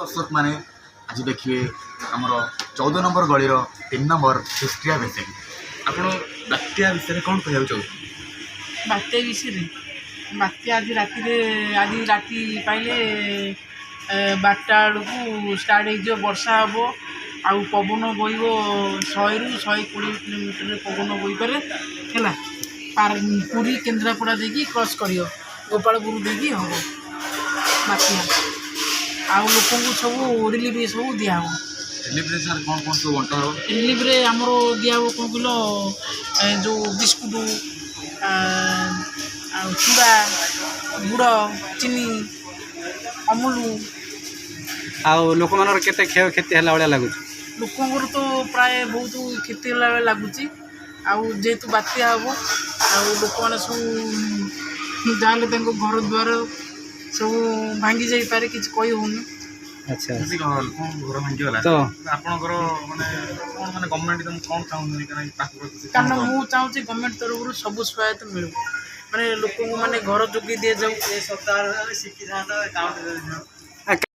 दर्शक मैंने आज देखिए आमर 14 नंबर गली 3 नंबर हिस्ट्रिया बेसिंग आप बात्या विषय कौन कहना चाहते बात्या विषय बात्या आज राति पाइले 12टा बेलू स्टार्ट हो वर्षा हम आउ पवन बहब 100 ରୁ 120 किलोमीटर पवन बही पारे है पूरी केन्द्रापड़ा देखिए क्रॉस कर गोपालपुर देखिए हम बात्या आउ लोक सब रिलीफ सब दिहब रिलीफ सर कौन कौन सब बंटा हो रिलीफ आमर दिहब कौन कह जो बिस्कुट चूड़ा गुड़ चीनी अमूल आउ लोक मानर केते क्षति हला वाला लगुच लोकंर तो प्राय बहुत क्षति होला लगुच आउ जेहेतु बात्या हम आउ लोक मैंने सब जाले घर द्वार सब भांगी जाई पारे किछ कहि होनी। अच्छा घर भांगीगला तो आपणकर माने कौन माने गवर्नमेंट तुम कौन चाहूनी कारण मु चाहूँ गवर्नमेंट तरफ सब सहायता मिलू माने लोक मैंने घर जोगी दि जाऊ सप्ताह शिक्षित